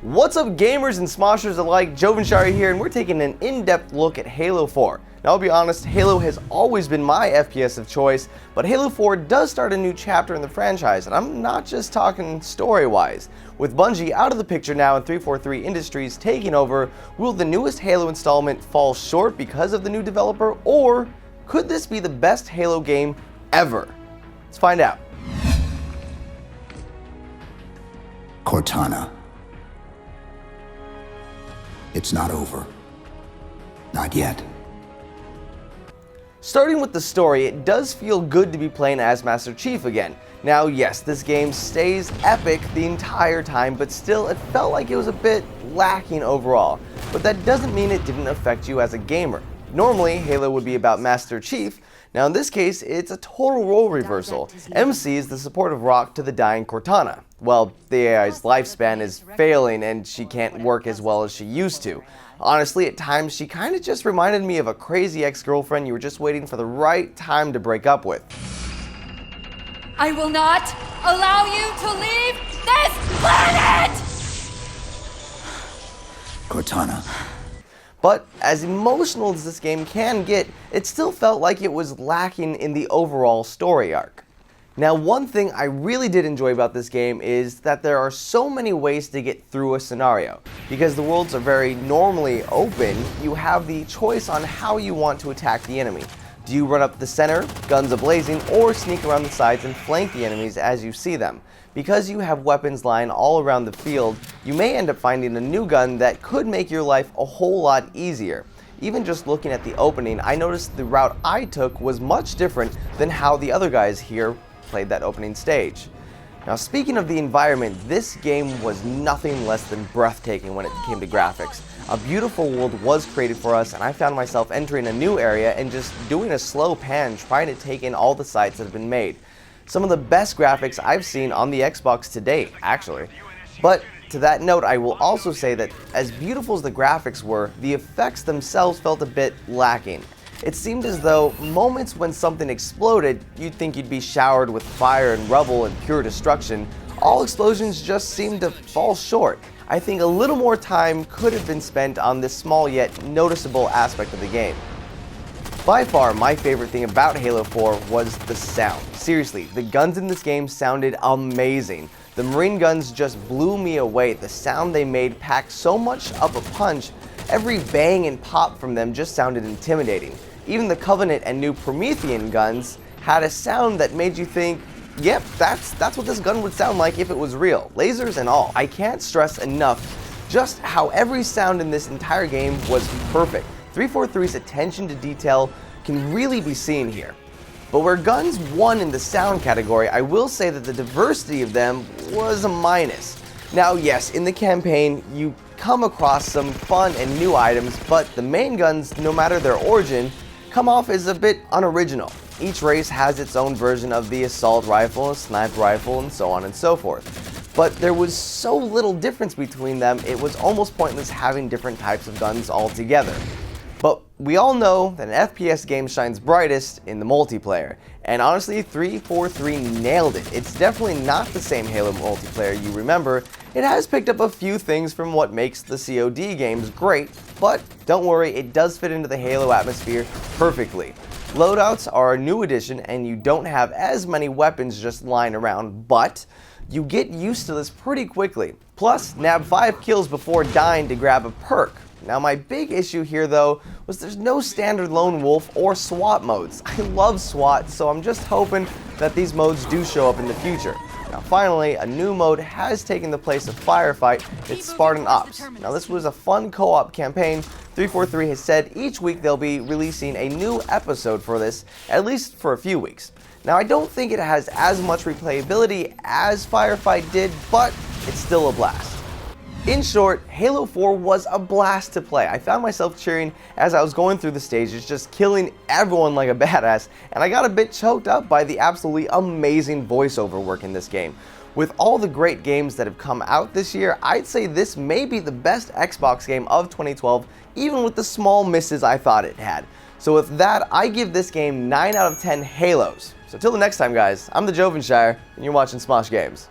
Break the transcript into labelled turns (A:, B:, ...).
A: What's up, gamers and Smoshers alike? Jovenshire here, and we're taking an in-depth look at Halo 4. Now, I'll be honest, Halo has always been my FPS of choice, but Halo 4 does start a new chapter in the franchise, and I'm not just talking story-wise. With Bungie out of the picture now and 343 Industries taking over, will the newest Halo installment fall short because of the new developer, or could this be the best Halo game ever? Let's find out.
B: Cortana. It's not over. Not yet.
A: Starting with the story, it does feel good to be playing as Master Chief again. Now, yes, this game stays epic the entire time, but still, it felt like it was a bit lacking overall. But that doesn't mean it didn't affect you as a gamer. Normally, Halo would be about Master Chief. Now in this case, it's a total role reversal. MC is the supportive rock to the dying Cortana. Well, the AI's lifespan is failing and she can't work as well as she used to. Honestly, at times she kinda just reminded me of a crazy ex-girlfriend you were just waiting for the right time to break up with.
C: I will not allow you to leave this planet!
B: Cortana.
A: But as emotional as this game can get, it still felt like it was lacking in the overall story arc. Now, one thing I really did enjoy about this game is that there are so many ways to get through a scenario. Because the worlds are very normally open, you have the choice on how you want to attack the enemy. Do you run up the center, guns a-blazing, or sneak around the sides and flank the enemies as you see them? Because you have weapons lying all around the field, you may end up finding a new gun that could make your life a whole lot easier. Even just looking at the opening, I noticed the route I took was much different than how the other guys here played that opening stage. Now, speaking of the environment, this game was nothing less than breathtaking when it came to graphics. A beautiful world was created for us, and I found myself entering a new area and just doing a slow pan trying to take in all the sights that have been made. Some of the best graphics I've seen on the Xbox to date, actually. But to that note, I will also say that as beautiful as the graphics were, the effects themselves felt a bit lacking. It seemed as though moments when something exploded, you'd think you'd be showered with fire and rubble and pure destruction. All explosions just seemed to fall short. I think a little more time could have been spent on this small yet noticeable aspect of the game. By far, my favorite thing about Halo 4 was the sound. Seriously, the guns in this game sounded amazing. The Marine guns just blew me away. The sound they made packed so much of a punch, every bang and pop from them just sounded intimidating. Even the Covenant and new Promethean guns had a sound that made you think, yep, that's what this gun would sound like if it was real, lasers and all. I can't stress enough just how every sound in this entire game was perfect. 343's attention to detail can really be seen here. But where guns won in the sound category, I will say that the diversity of them was a minus. Now yes, in the campaign, you come across some fun and new items, but the main guns, no matter their origin, come off as a bit unoriginal. Each race has its own version of the assault rifle, a sniper rifle, and so on and so forth. But there was so little difference between them, it was almost pointless having different types of guns altogether. But we all know that an FPS game shines brightest in the multiplayer, and honestly 343 nailed it. It's definitely not the same Halo multiplayer you remember. It has picked up a few things from what makes the COD games great, but don't worry, it does fit into the Halo atmosphere perfectly. Loadouts are a new addition and you don't have as many weapons just lying around, but you get used to this pretty quickly. Plus, nab 5 kills before dying to grab a perk. Now my big issue here though was there's no standard lone wolf or SWAT modes. I love SWAT, so I'm just hoping that these modes do show up in the future. Now finally, a new mode has taken the place of Firefight. It's Spartan Ops. Now this was a fun co-op campaign. 343 has said each week they'll be releasing a new episode for this, at least for a few weeks. Now I don't think it has as much replayability as Firefight did, but it's still a blast. In short, Halo 4 was a blast to play. I found myself cheering as I was going through the stages, just killing everyone like a badass, and I got a bit choked up by the absolutely amazing voiceover work in this game. With all the great games that have come out this year, I'd say this may be the best Xbox game of 2012, even with the small misses I thought it had. So with that, I give this game 9 out of 10 Halos. So till the next time guys, I'm the Jovenshire, and you're watching Smosh Games.